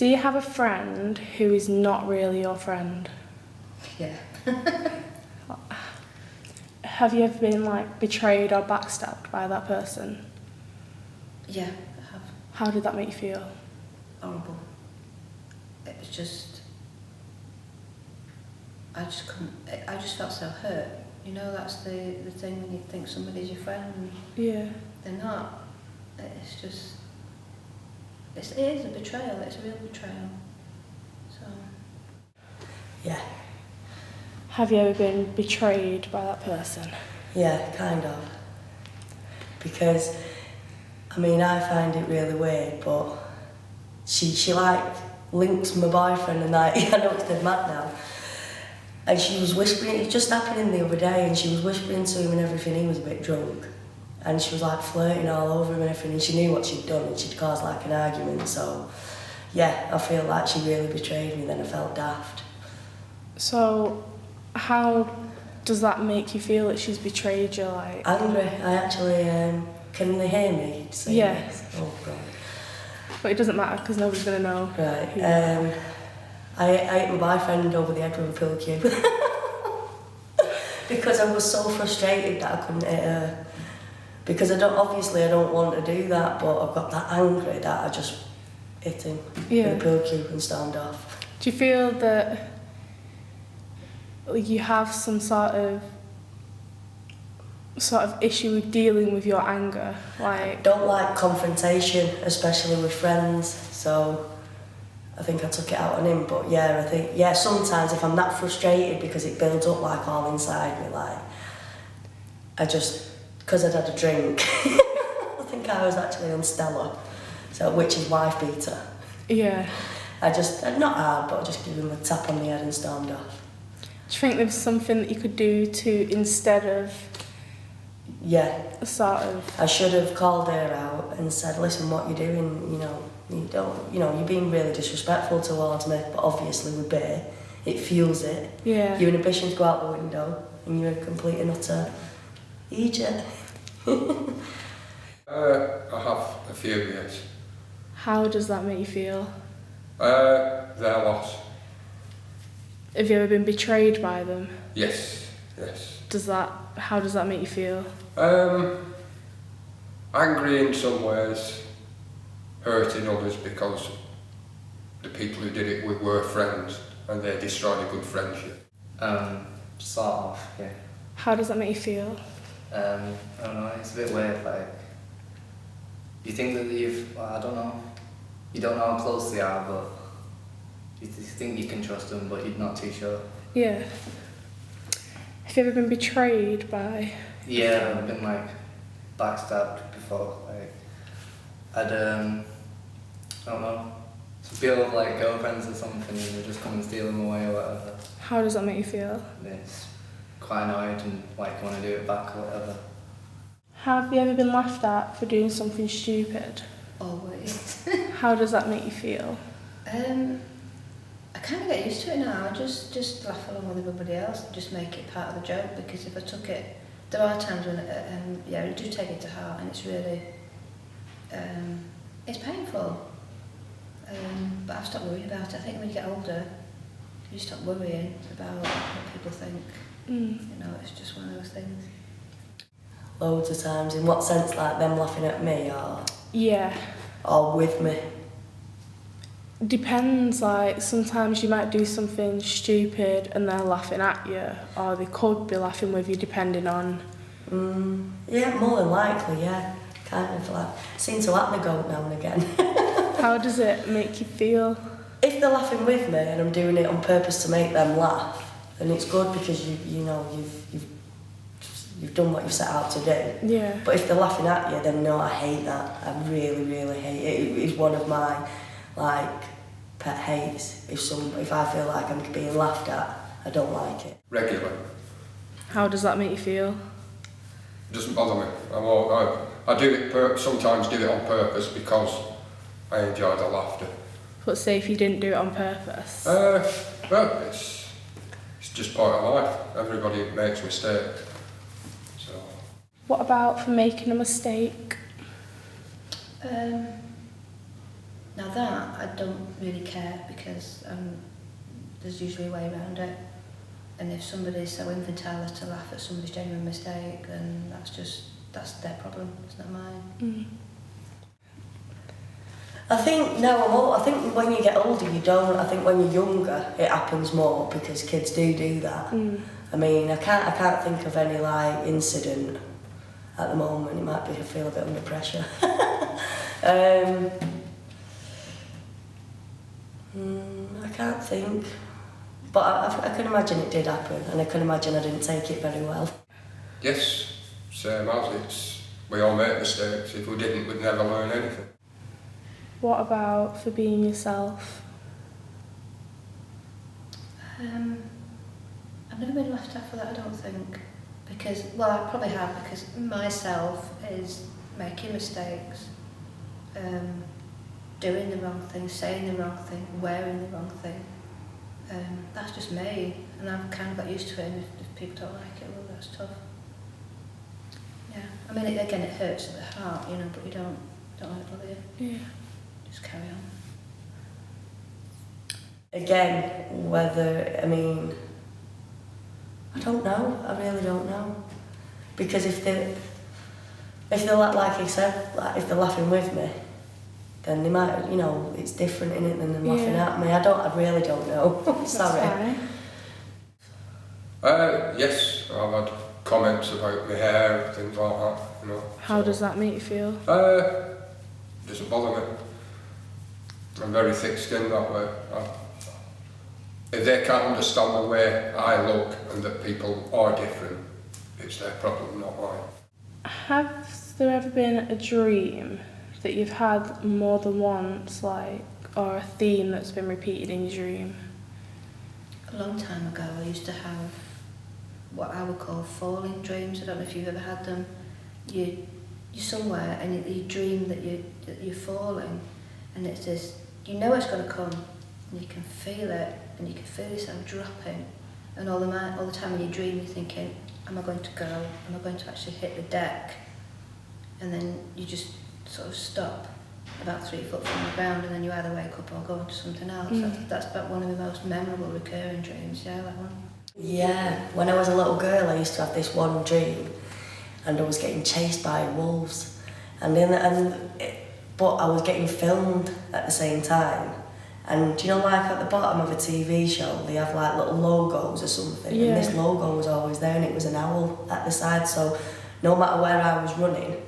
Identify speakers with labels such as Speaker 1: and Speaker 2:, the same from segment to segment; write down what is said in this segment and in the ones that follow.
Speaker 1: Do you have a friend who is not really your friend?
Speaker 2: Yeah.
Speaker 1: Have you ever been like betrayed or backstabbed by that person?
Speaker 2: Yeah, I have.
Speaker 1: How did that make you feel?
Speaker 2: Horrible. It was just, I just felt so hurt. You know, that's the thing when you think somebody's your friend and
Speaker 1: Yeah.
Speaker 2: they're not. It's just, it is a betrayal, it's a real betrayal. So.
Speaker 3: Yeah.
Speaker 1: Have you ever been betrayed by that person?
Speaker 3: Yeah, kind of. Because, I mean, I find it really weird, but she like links my boyfriend and I know it's dead mad now. And she was whispering, it just happened the other day, and she was whispering to him and everything, he was a bit drunk. And she was like flirting all over him and everything, and she knew what she'd done and she'd caused like an argument, so yeah, I feel like she really betrayed me, then I felt daft.
Speaker 1: So, how does that make you feel that she's betrayed you, like?
Speaker 3: Angry, I actually, can they hear me saying
Speaker 1: Yeah.
Speaker 3: this? Oh God.
Speaker 1: But it doesn't matter because nobody's going to know.
Speaker 3: Right, I hit my boyfriend over the head with a pill cube. Because I was so frustrated that I couldn't hit her. Because I don't want to do that, but I've got that angry that I just hit him with a pill cube and stormed off.
Speaker 1: Do you feel that you have some sort of issue with dealing with your anger? Like,
Speaker 3: I don't like confrontation, especially with friends, so I think I took it out on him. But yeah, I think, yeah, sometimes if I'm that frustrated because it builds up like all inside me, like, I just, because I'd had a drink, I think I was actually on Stella, so, which is wife beater.
Speaker 1: Yeah.
Speaker 3: Not hard, but I just give him a tap on the head and stormed off.
Speaker 1: Do you think there was something that you could do to, instead of...
Speaker 3: Yeah.
Speaker 1: Sort of...
Speaker 3: I should have called her out and said, listen, what you're doing, you're being really disrespectful towards me, but obviously with beer, it fuels it.
Speaker 1: Yeah.
Speaker 3: Your inhibitions go out the window and you're a complete and utter idiot.
Speaker 4: I have a few years.
Speaker 1: How does that make you feel?
Speaker 4: Their loss.
Speaker 1: Have you ever been betrayed by them?
Speaker 4: Yes.
Speaker 1: How does that make you feel?
Speaker 4: Angry in some ways, hurting others because the people who did it were friends and they destroyed a good friendship.
Speaker 5: Sort of, yeah.
Speaker 1: How does that make you feel?
Speaker 5: I don't know, it's a bit weird, like, you think that I don't know, you don't know how close they are, but you think you can trust them, but you're not too sure.
Speaker 1: Yeah. Have you ever been betrayed by...
Speaker 5: Yeah, I've been like backstabbed before, like, I don't know, some people have like girlfriends or something and they just come and steal them away or whatever.
Speaker 1: How does that make you feel?
Speaker 5: It's quite annoyed and like want to do it back or whatever.
Speaker 1: Have you ever been laughed at for doing something stupid?
Speaker 2: Always.
Speaker 1: How does that make you feel?
Speaker 2: I kind of get used to it now. I just laugh along with everybody else and just make it part of the joke, because if I took it, there are times when I do take it to heart and it's really, it's painful. But I've stopped worrying about it. I think when you get older, you stop worrying about what people think. You know, it's just one of those things.
Speaker 3: Loads of times. In what sense? Like them laughing at me or...
Speaker 1: Yeah.
Speaker 3: Or with me?
Speaker 1: Depends, like, sometimes you might do something stupid and they're laughing at you, or they could be laughing with you depending on...
Speaker 3: Yeah, more than likely, yeah. Kind of like, seem to let me go now and again.
Speaker 1: How does it make you feel?
Speaker 3: If they're laughing with me and I'm doing it on purpose to make them laugh, then it's good because you've done what you set out to do.
Speaker 1: Yeah.
Speaker 3: But if they're laughing at you, then no, I hate that. I really, really hate it. It is one of my, like, pet hates. If I feel like I'm being laughed at, I don't like it.
Speaker 4: Regularly.
Speaker 1: How does that make you feel?
Speaker 4: It doesn't bother me. I do it sometimes do it on purpose because I enjoy the laughter.
Speaker 1: But say if you didn't do it on purpose?
Speaker 4: Well, it's just part of life. Everybody makes mistakes. So.
Speaker 1: What about for making a mistake?
Speaker 2: No, Now that, I don't really care because there's usually a way around it. And if somebody's so infantile as to laugh at somebody's genuine mistake, then that's their problem, it's not mine.
Speaker 1: Mm.
Speaker 3: I think now I think when you get older you don't. I think when you're younger it happens more because kids do that.
Speaker 1: Mm.
Speaker 3: I mean, I can't think of any like incident at the moment. It might be I feel a bit under pressure. I can't think, but I can imagine it did happen, and I can imagine I didn't take it very well.
Speaker 4: Yes, same as we all make mistakes. If we didn't, we'd never learn anything.
Speaker 1: What about for being yourself?
Speaker 2: I've never been laughed at for that, I don't think. Because, well, I probably have, because myself is making mistakes, doing the wrong thing, saying the wrong thing, wearing the wrong thing. That's just me, and I've kind of got used to it, and if people don't like it, well, that's tough. Yeah, I mean, again, it hurts at the heart, you know, but you don't let it bother you.
Speaker 1: Yeah.
Speaker 2: Just carry on.
Speaker 3: Again, I don't know. I really don't know, because if they're like you said, like if they're laughing with me, then they might, you know, it's different in it than them laughing at me. I really don't know. Sorry.
Speaker 1: That's fine.
Speaker 4: Yes, I've had comments about my hair, things like that, you know.
Speaker 1: How does that make you feel?
Speaker 4: Doesn't bother me. I'm very thick-skinned that way. If they can't understand the way I look and that people are different, it's their problem, not mine.
Speaker 1: Has there ever been a dream that you've had more than once, like, or a theme that's been repeated in your dream?
Speaker 2: A long time ago, I used to have what I would call falling dreams. I don't know if you've ever had them. You're somewhere and you dream that you're falling, and it's this, you know it's going to come, and you can feel it, and you can feel yourself dropping, and all the time when you dream you're thinking, am I going to go? Am I going to actually hit the deck? And then you just sort of stop about 3 foot from the ground, and then you either wake up or go on to something else. That's about one of the most memorable recurring dreams, yeah, that one.
Speaker 3: Yeah, when I was a little girl I used to have this one dream, and I was getting chased by wolves, but I was getting filmed at the same time. And you know, like at the bottom of a TV show, they have like little logos or something,
Speaker 1: Yeah.
Speaker 3: and this logo was always there, and it was an owl at the side. So no matter where I was running,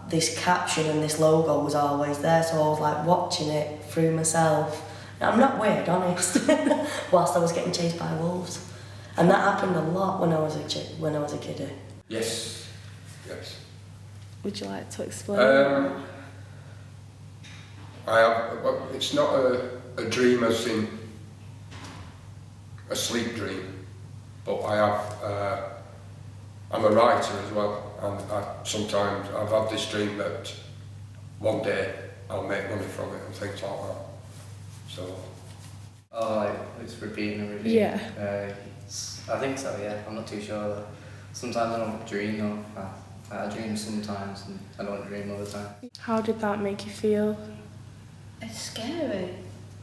Speaker 3: this caption and this logo was always there. So I was like watching it through myself. I'm not weird, honest. Whilst I was getting chased by wolves, and that happened a lot when I was a kiddie.
Speaker 4: Yes.
Speaker 1: Would you like to explain?
Speaker 4: Well, it's not a dream as in a sleep dream, but I'm a writer as well, and sometimes I've had this dream that one day I'll make money from it and things like that. So.
Speaker 5: Oh, like it's repeating and repeating.
Speaker 1: Yeah.
Speaker 5: I think so. Yeah, I'm not too sure though. Sometimes I don't dream though. I dream sometimes, and I don't dream all the time.
Speaker 1: How did that make you feel?
Speaker 2: It's scary,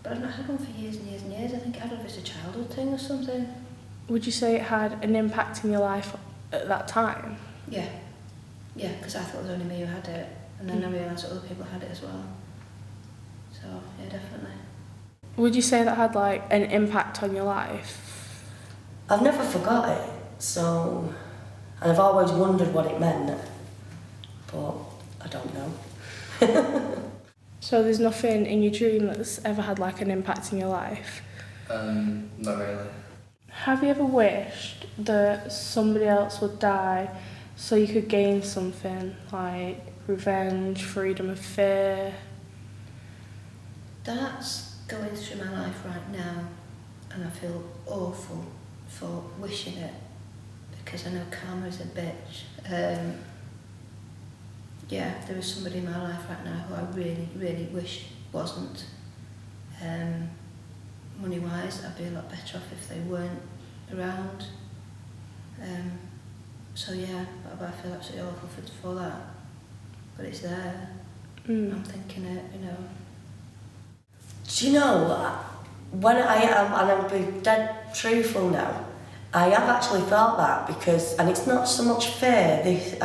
Speaker 2: but I've not had one for years and years and years. I don't know if it's a childhood thing or something.
Speaker 1: Would you say it had an impact in your life at that time?
Speaker 2: Yeah, because I thought it was only me who had it, and then I realised that other people had it as well. So, yeah, definitely.
Speaker 1: Would you say that had like an impact on your life?
Speaker 3: I've never forgot it, so, and I've always wondered what it meant, but I don't know.
Speaker 1: So there's nothing in your dream that's ever had like an impact in your life?
Speaker 5: Not really.
Speaker 1: Have you ever wished that somebody else would die so you could gain something like revenge, freedom of fear?
Speaker 2: That's going through my life right now, and I feel awful for wishing it, because I know karma is a bitch. Yeah, there is somebody in my life right now who I really, really wish wasn't. Money-wise, I'd be a lot better off if they weren't around. So yeah, but I feel absolutely awful for that. But it's there. I'm thinking it, you know,
Speaker 3: Do you know, when I am, and I'm being dead truthful now, I have actually thought that because, and it's not so much fair, this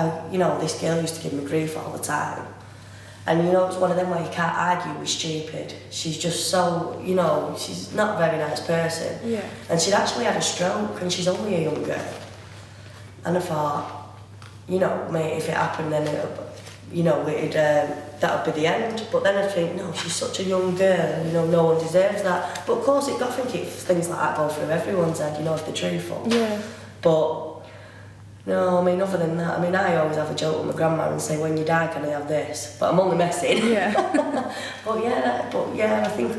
Speaker 3: girl used to give me grief all the time. And it's one of them where you can't argue with stupid. She's just so, she's not a very nice person.
Speaker 1: Yeah.
Speaker 3: And she'd actually had a stroke and she's only a young girl. And I thought, mate, if it happened then that would be the end. But then I think, no, she's such a young girl, no one deserves that. But of course, I think if things like that go through everyone's head, if they're truthful.
Speaker 1: Yeah.
Speaker 3: But, no, other than that, I always have a joke with my grandma and say, when you die, can I have this? But I'm only messing.
Speaker 1: Yeah.
Speaker 3: I think,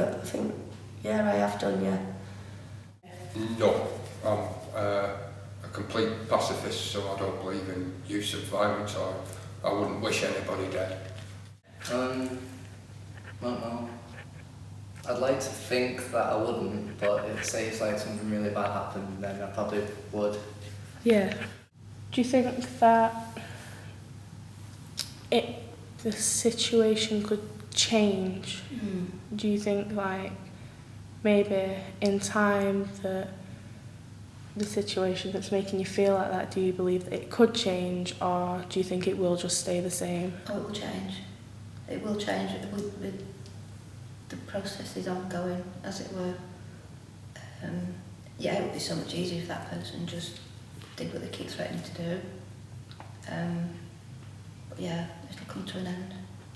Speaker 3: I have done, yeah.
Speaker 4: No, I'm a complete pacifist, so I don't believe in use of violence, or I wouldn't wish anybody dead.
Speaker 5: I don't know. I'd like to think that I wouldn't, but if say if something really bad happened, then I probably would.
Speaker 1: Yeah. Do you think that the situation could change? Do you think maybe in time that the situation that's making you feel like that, do you believe that it could change, or do you think it will just stay the same?
Speaker 2: Oh, it will change. It will change. The process is ongoing, as it were. It would be so much easier if that person just did what they keep threatening to do. But yeah, it'll come to an end.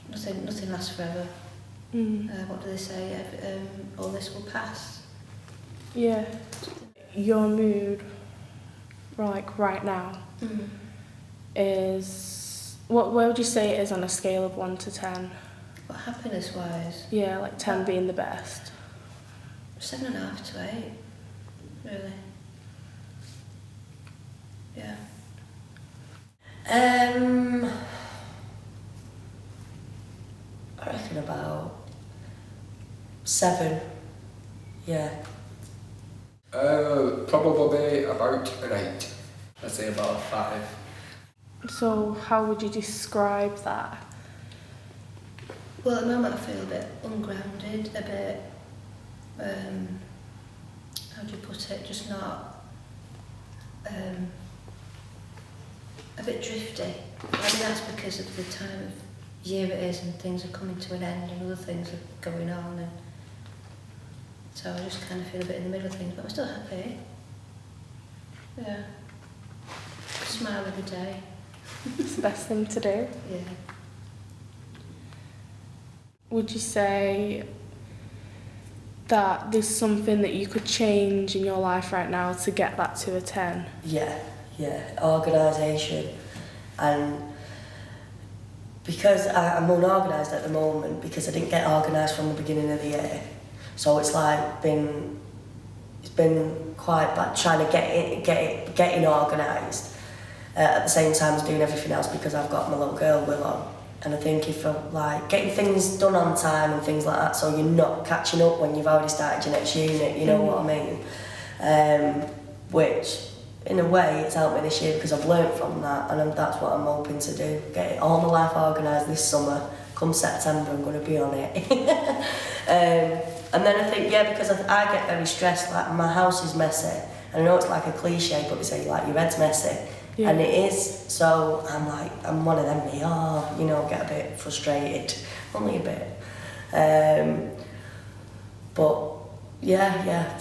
Speaker 2: Nothing lasts forever. What do they say? All this will pass.
Speaker 1: Yeah. Your mood, right now, is where would you say it is on a scale of 1 to 10?
Speaker 2: But happiness-wise,
Speaker 1: Yeah, 10 being the best.
Speaker 2: 7.5 to 8, really. Yeah.
Speaker 3: I reckon about 7. Yeah.
Speaker 4: Probably about an 8.
Speaker 5: I'd say about a 5.
Speaker 1: So how would you describe that?
Speaker 2: Well, at the moment I feel a bit ungrounded, a bit, how do you put it, just not, a bit drifty. That's because of the time of year it is and things are coming to an end and other things are going on, and so I just kind of feel a bit in the middle of things, but I'm still happy. Yeah. Smile every day.
Speaker 1: It's the best thing to do.
Speaker 2: Yeah.
Speaker 1: Would you say that there's something that you could change in your life right now to get that to a 10?
Speaker 3: Yeah, organisation. And because I'm unorganised at the moment, because I didn't get organised from the beginning of the year, so it's been quite bad trying to getting organised at the same time as doing everything else, because I've got my little girl Willow. And I think if getting things done on time and things like that, so you're not catching up when you've already started your next unit, you know what I mean? Which, in a way, it's helped me this year because I've learnt from that, and that's what I'm hoping to do. Get all my life organised this summer. Come September, I'm going to be on it. And then I think, because I get very stressed, my house is messy. And I know it's like a cliche, but they say, your head's messy. Yeah. And it is, so I'm one of them, get a bit frustrated, only a bit. But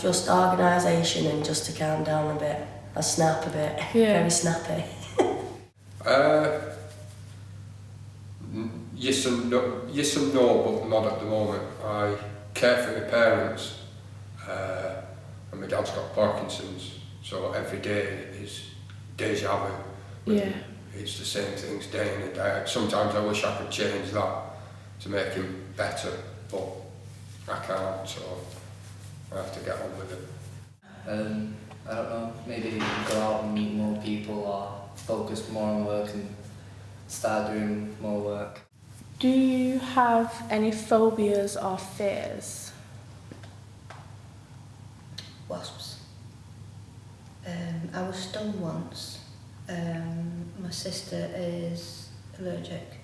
Speaker 3: just organisation and just to calm down a bit. I snap a bit, very snappy.
Speaker 4: Yes and no, but not at the moment. I care for my parents, and my dad's got Parkinson's, so every day is deja vu.
Speaker 1: Yeah.
Speaker 4: It's the same things day in and day out. Sometimes I wish I could change that to make him better, but I can't, so I have to get on with it.
Speaker 5: I don't know, maybe go out and meet more people, or focus more on work and start doing more work.
Speaker 1: Do you have any phobias or fears?
Speaker 2: Wasps. I was stung once. My sister is allergic.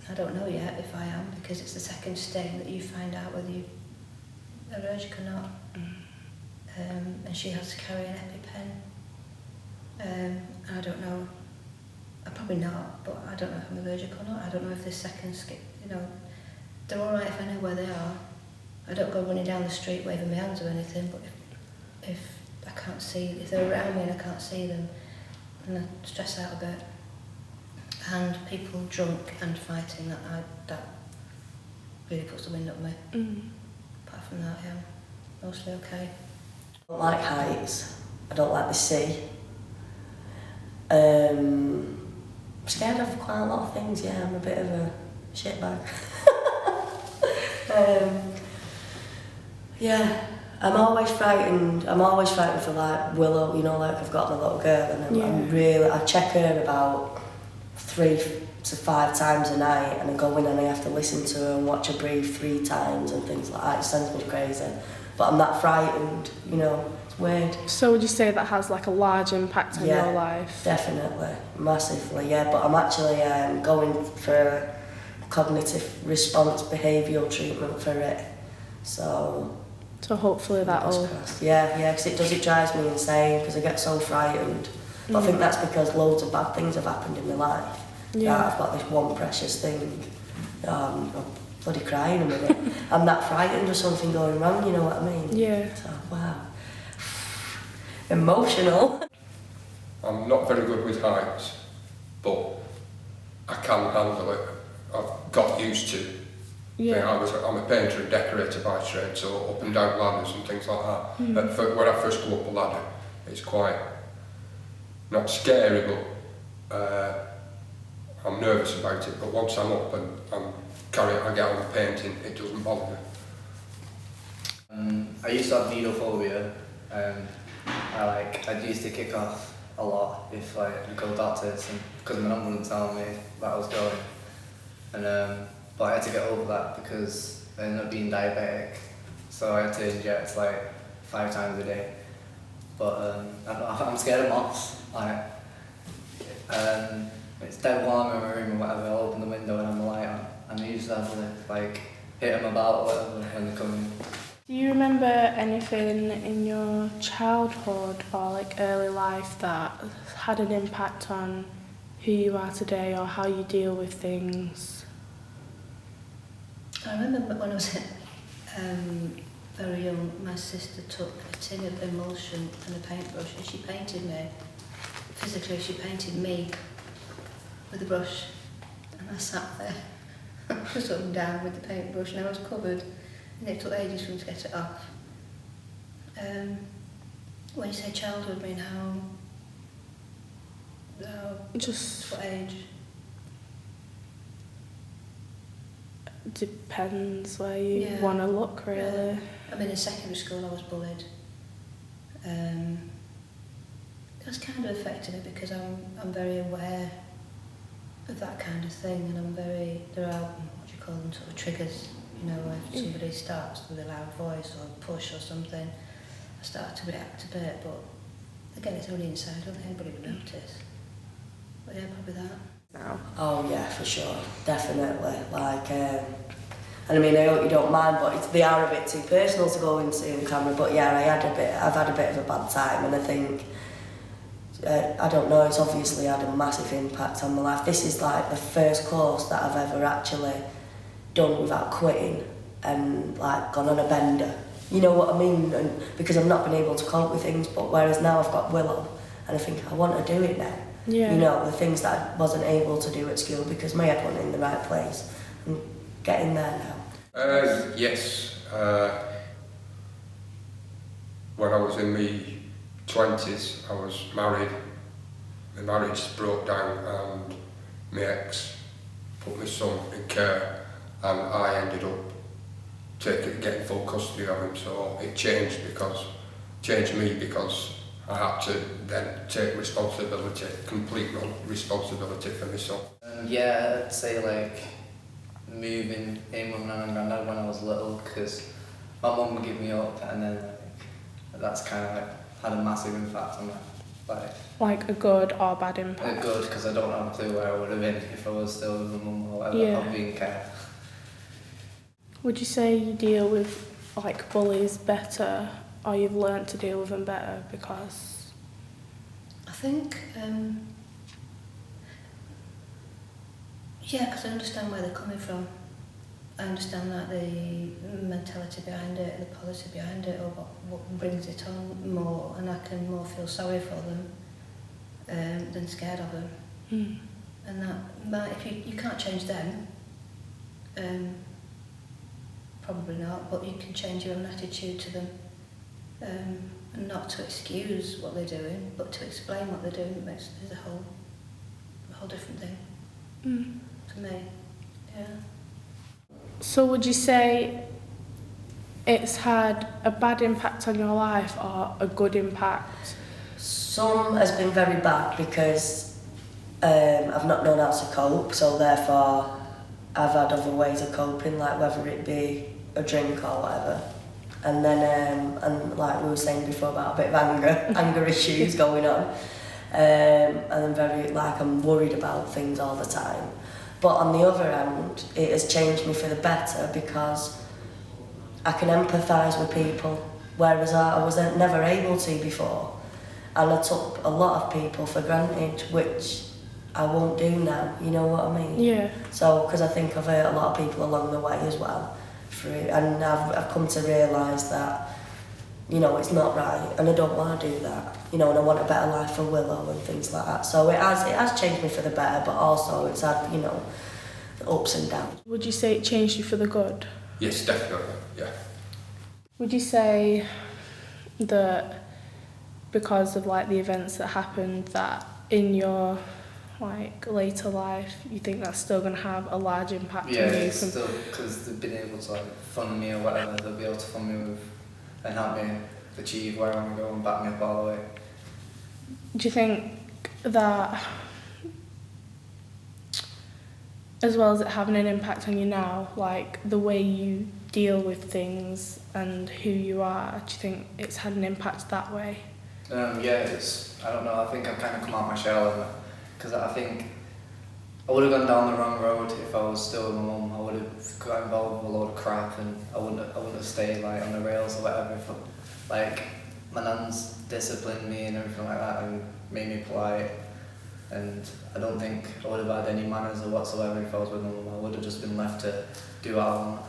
Speaker 2: I don't know yet if I am, because it's the second sting that you find out whether you allergic or not. And she has to carry an EpiPen. I don't know, I'm probably not, but I don't know if I'm allergic or not. I don't know if this second skip, you know, they're alright if I know where they are. I don't go running down the street waving my hands or anything, but if I can't see, if they're around me and I can't see them, then I stress out a bit. And people drunk and fighting, that really puts the wind up me. Apart from that, yeah, mostly okay.
Speaker 3: I don't like heights. I don't like the sea. I'm scared of quite a lot of things, yeah, I'm a bit of a shitbag. Yeah, I'm always frightened for like Willow, you know, like I've got my little girl and I check her about 3 to 5 times a night and I go in and I have to listen to her and watch her breathe 3 times and things like that. It sends me crazy. But I'm that frightened, you know, it's weird.
Speaker 1: So would you say that has like a large impact on your life?
Speaker 3: Definitely, massively, yeah. But I'm actually going for cognitive response behavioural treatment for it. So
Speaker 1: hopefully that'll...
Speaker 3: Yeah, because it drives me insane because I get so frightened. But I think that's because loads of bad things have happened in my life. Yeah. I've got this one precious thing. I'm bloody crying a minute. I'm that frightened of something going wrong, you know what I mean?
Speaker 1: Yeah.
Speaker 3: So, wow. Emotional.
Speaker 4: I'm not very good with heights, but I can handle it. I've got used to.
Speaker 1: Yeah.
Speaker 4: I'm a painter and decorator by trade, so up and down ladders and things like that. But when I first go up a ladder, it's quite, not scary, but I'm nervous about it. But once I'm up and I get on the painting, it doesn't bother me.
Speaker 5: I used to have needle phobia. I used to kick off a lot if I go doctors, and because my mum wouldn't tell me that I was going. And but I had to get over that because I ended up being diabetic, so I had to inject like 5 times a day. But I don't know, I'm scared of moths. It's dead warm in my room and whatever. I'll open the window and have the light on, and I used to have to like hit them about or whatever when they come in.
Speaker 1: Do you remember anything in your childhood or like early life that had an impact on who you are today or how you deal with things?
Speaker 2: I remember when I was very young, my sister took a tin of emulsion and a paintbrush and she painted me. Physically, she painted me with a brush, and I sat there, just up and down with the paintbrush, and I was covered, and it took ages for me to get it off. When you say childhood, I mean how
Speaker 1: Just
Speaker 2: what age?
Speaker 1: depends where you want to look, really.
Speaker 2: I mean, in secondary school, I was bullied. That's kind of affected me because I'm very aware of that kind of thing, and there are, what do you call them, sort of triggers, you know, if somebody starts with a loud voice or push or something, I start to react a bit, but again, it's only inside, I don't think anybody would notice. But yeah, probably that.
Speaker 1: Now.
Speaker 3: Oh yeah, for sure, definitely. Like, and I mean, I hope you don't mind, but they are a bit too personal to go into on camera. But yeah, I've had a bit of a bad time, and I think, I don't know, it's obviously had a massive impact on my life. This is like the first course that I've ever actually done without quitting and like gone on a bender. You know what I mean? And because I've not been able to cope with things, but whereas now I've got Willow, and I think I want to do it now.
Speaker 1: Yeah.
Speaker 3: You know, the things that I wasn't able to do at school because my head wasn't in the right place. I'm getting there now.
Speaker 4: Yes. When I was in my 20s, I was married. My marriage broke down and my ex put my son in care, and I ended up getting full custody of him. So it changed me because I had to then take complete responsibility for my son.
Speaker 5: Yeah, I'd say like moving in with my nan and granddad when I was little, because my mum would give me up, and then that's kind of like had a massive impact on my life.
Speaker 1: Like a good or bad impact?
Speaker 5: Good, because I don't have a clue where I would have been if I was still with my mum or whatever,
Speaker 1: Yeah.
Speaker 5: of being care.
Speaker 1: Would you say you deal with like bullies better, or you've learnt to deal with them better because...
Speaker 2: I think, yeah, because I understand where they're coming from. I understand that the mentality behind it, the policy behind it, or what brings it on more, and I can more feel sorry for them than scared of them.
Speaker 1: Mm.
Speaker 2: And that might, if you can't change them, probably not, but you can change your own attitude to them, and not to excuse what they're doing, but to explain what they're doing. Is a whole different thing to me. Yeah.
Speaker 1: So would you say it's had a bad impact on your life or a good impact?
Speaker 3: Some has been very bad because I've not known how to cope, so therefore I've had other ways of coping, like whether it be a drink or whatever. And then, and like we were saying before about a bit of anger issues going on. And I'm very, like, I'm worried about things all the time. But on the other hand, it has changed me for the better because I can empathise with people, whereas I was never able to before. And I took a lot of people for granted, which I won't do now, you know what I mean?
Speaker 1: Yeah.
Speaker 3: So, because I think I've hurt a lot of people along the way as well. And I've come to realise that, you know, it's not right, and I don't want to do that, you know, and I want a better life for Willow and things like that. So it has changed me for the better, but also it's had, you know, the ups and downs.
Speaker 1: Would you say it changed you for the good?
Speaker 4: Yes, definitely, yeah.
Speaker 1: Would you say that because of like the events that happened, that in your like later life you think that's still going to have a large impact on you?
Speaker 5: It's still, because they've been able to like fund me or whatever, they'll be able to fund me with and help me achieve where I want to go and back me up all the way.
Speaker 1: Do you think that, as well as it having an impact on you now, like the way you deal with things and who you are, do you think it's had an impact that way?
Speaker 5: I don't know, I think I've kind of come out my shell, because I think I would have gone down the wrong road if I was still with my mum. I would have got involved with a load of crap, and I wouldn't have stayed like on the rails or whatever. If like my nan's disciplined me and everything like that, and made me polite, and I don't think I would have had any manners or whatsoever if I was with my mum. I would have just been left to do what I want.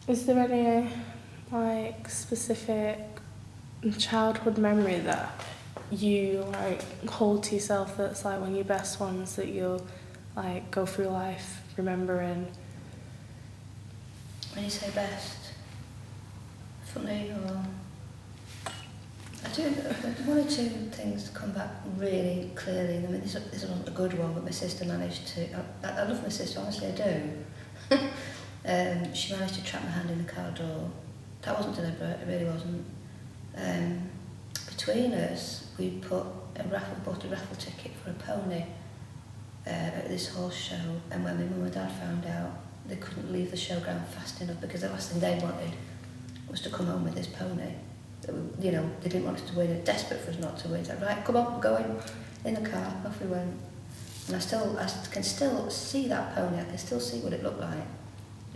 Speaker 1: Is there any like specific childhood memory that you like hold to yourself that's like one of your best ones that you'll like go through life remembering?
Speaker 2: When you say best, funny or... I do, one or two things come back really clearly. I mean, this wasn't a good one, but my sister managed to... I love my sister, honestly I do. She managed to trap my hand in the car door. That wasn't deliberate, it really wasn't. Between us, we bought a raffle ticket for a pony at this horse show, and when my mum and dad found out, they couldn't leave the showground fast enough because the last thing they wanted was to come home with this pony. You know, they didn't want us to win, they're desperate for us not to win. It's like, right, come on, we're going in the car, off we went. And I can still see that pony, I can still see what it looked like.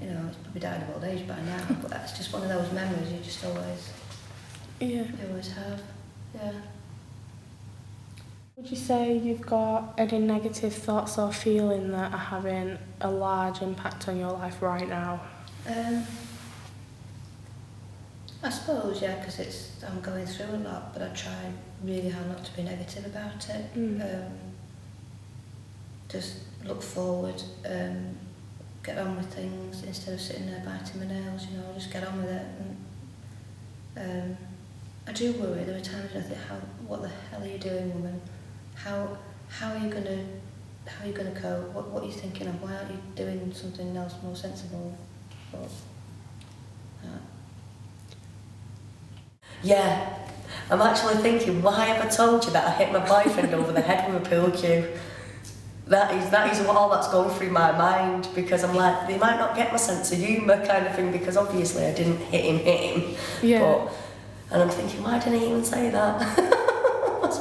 Speaker 2: You know, it's probably died of old age by now, but that's just one of those memories you just always, you always have. Yeah.
Speaker 1: Would you say you've got any negative thoughts or feeling that are having a large impact on your life right now?
Speaker 2: I suppose, yeah, because I'm going through a lot, but I try really hard not to be negative about it. Just look forward, get on with things instead of sitting there biting my nails, you know, just get on with it. And, I do worry. There are times when I think, what the hell are you doing, woman? How are you gonna cope? What are you thinking of? Why aren't you doing something else more sensible? But,
Speaker 3: Yeah, I'm actually thinking, why have I told you that I hit my boyfriend over the head with a pool cue? That is all that's going through my mind, because I'm like, they might not get my sense of humour kind of thing, because obviously I didn't hit him.
Speaker 1: Yeah.
Speaker 3: And I'm thinking, why didn't I even say that?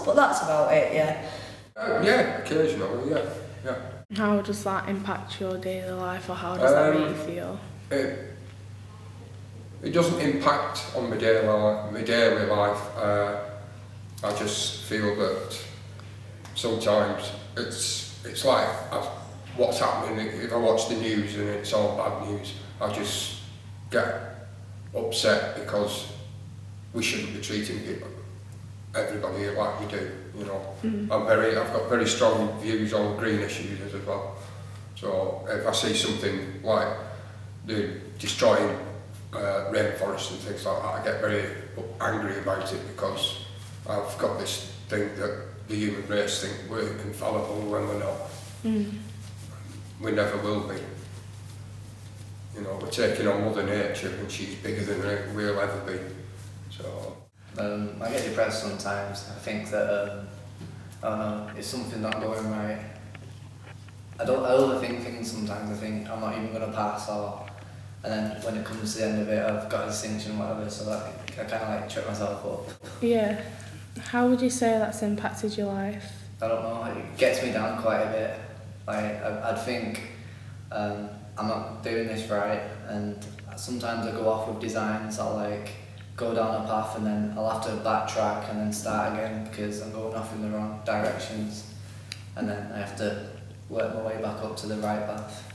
Speaker 3: But that's about it, yeah.
Speaker 4: Yeah, occasionally, yeah.
Speaker 1: How does that impact your daily life, or how does that make you feel?
Speaker 4: it doesn't impact on my daily life. I just feel that sometimes it's like what's happening. If I watch the news and it's all bad news, I just get upset because we shouldn't be treating everybody like we do. You know, I've got very strong views on green issues as well. So if I see something like the destroying rainforests and things like that, I get very angry about it because I've got this thing that the human race think we're infallible when we're not. We never will be. You know, we're taking on Mother Nature and she's bigger than we'll ever be. So
Speaker 5: I get depressed sometimes. I think that I don't know, it's something not going right. I overthink things sometimes. I think I'm not even going to pass, and then when it comes to the end of it, I've got a distinction, whatever. So I kind of like trip myself up.
Speaker 1: Yeah. How would you say that's impacted your life?
Speaker 5: I don't know. It gets me down quite a bit. Like I'd think I'm not doing this right, and sometimes I go off with designs. I'll like go down a path and then I'll have to backtrack and then start again because I'm going off in the wrong directions, and then I have to work my way back up to the right path.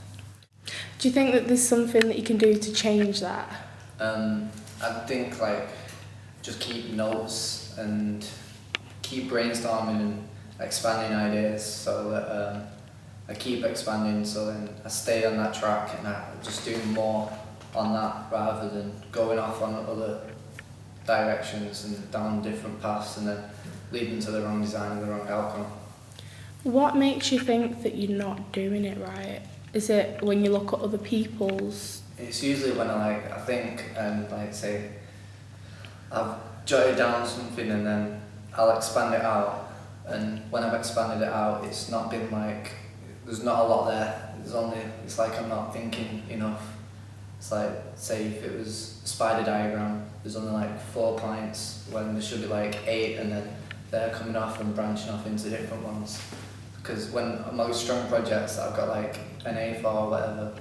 Speaker 1: Do you think that there's something that you can do to change that?
Speaker 5: I think like just keep notes and keep brainstorming and expanding ideas so that I keep expanding, so then I stay on that track and I just do more on that rather than going off on other directions and down different paths and then leading to the wrong design and the wrong outcome.
Speaker 1: What makes you think that you're not doing it right? Is it when you look at other people's?
Speaker 5: It's usually when I think and like say I've jotted down something and then I'll expand it out, and when I've expanded it out it's not been like, there's not a lot there, it's like I'm not thinking enough. It's like, say if it was a spider diagram, there's only like 4 points when there should be like 8, and then they're coming off and branching off into different ones. Because when most strong projects that I've got like an A4 or whatever,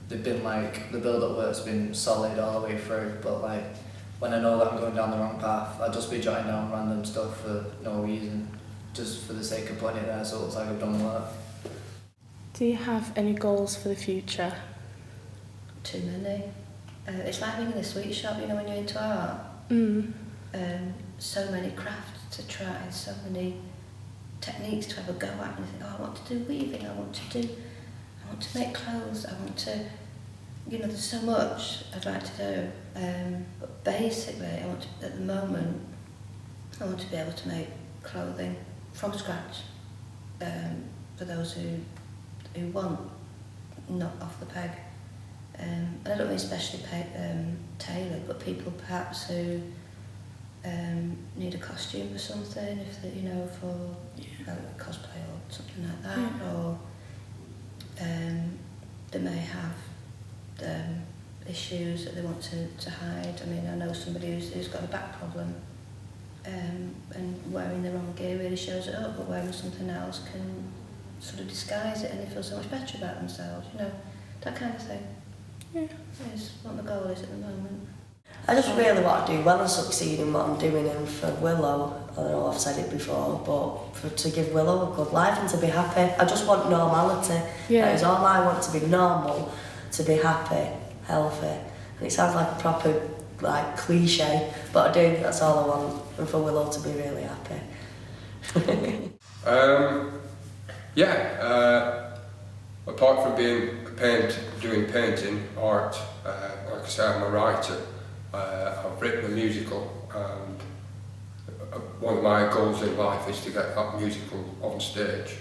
Speaker 5: they've been like, the build-up work's been solid all the way through, but like when I know that I'm going down the wrong path, I'll just be jotting down random stuff for no reason, just for the sake of putting it there so it looks like I've done work.
Speaker 1: Do you have any goals for the future?
Speaker 2: Too many. It's like being in a sweet shop, you know, when you're into art. So many crafts to try, so many techniques to have a go at, and you think, oh, I want to do weaving, I want to make clothes, I want to, you know, there's so much I'd like to do. But basically, at the moment, I want to be able to make clothing from scratch for those who want, not off the peg. And I don't mean especially tailored, but people perhaps who need a costume or something, if they, you know, for cosplay or something like that, or they may have issues that they want to hide. I mean, I know somebody who's got a back problem, and wearing the wrong gear really shows it up, but wearing something else can sort of disguise it, and they feel so much better about themselves, you know, that kind of thing.
Speaker 1: Yeah.
Speaker 2: Is what my goal is at the moment.
Speaker 3: I just really want to do well and succeed in what I'm doing, and for Willow, I know I've said it before, but to give Willow a good life and to be happy. I just want normality.
Speaker 1: Yeah.
Speaker 3: That is all I want, to be normal, to be happy, healthy. And it sounds like a proper like cliche, but I do, that's all I want, and for Willow to be really happy.
Speaker 4: Apart from doing painting, art, like I say, I'm a writer. I've written a musical, and one of my goals in life is to get that musical on stage,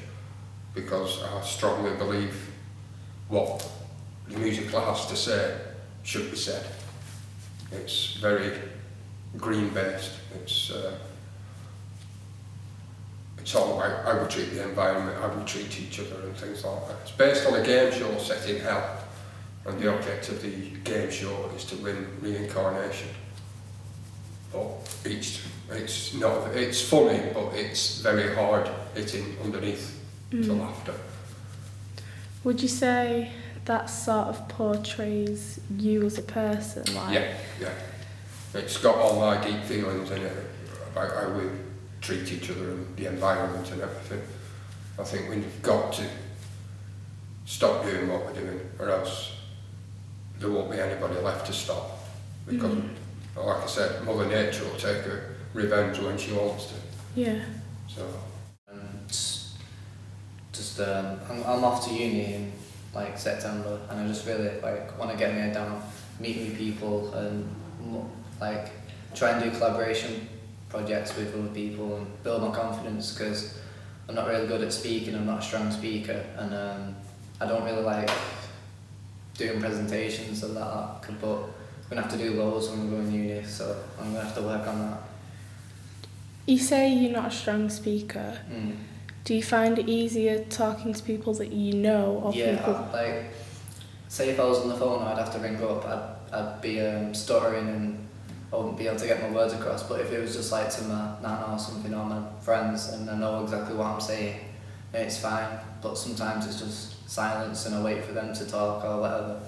Speaker 4: because I strongly believe what the musical has to say should be said. It's very green-based. It's all about how we treat the environment, how we treat each other and things like that. It's based on a game show set in hell, and the object of the game show is to win reincarnation. But it's funny, but it's very hard hitting underneath to laughter.
Speaker 1: Would you say that sort of portrays you as a person? Like,
Speaker 4: Yeah. It's got all my deep feelings in it about how we treat each other and the environment and everything. I think we've got to stop doing what we're doing, or else there won't be anybody left to stop. Because, like I said, Mother Nature will take her revenge when she wants to.
Speaker 1: Yeah.
Speaker 4: So,
Speaker 5: I'm off to uni in like September, and I just really like want to get my head down, meet new people, and like try and do collaboration projects with other people and build my confidence, because I'm not really good at speaking. I'm not a strong speaker, and I don't really like doing presentations and that. But I'm gonna have to do loads when we go in uni, so I'm gonna have to work on that.
Speaker 1: You say you're not a strong speaker. Do you find it easier talking to people that you know, or
Speaker 5: Yeah,
Speaker 1: people?
Speaker 5: like say if I was on the phone, I'd have to ring up. I'd be stuttering and I wouldn't be able to get my words across. But if it was just like to my nana or something, or my friends, and I know exactly what I'm saying, then it's fine. But sometimes it's just silence and I wait for them to talk or whatever.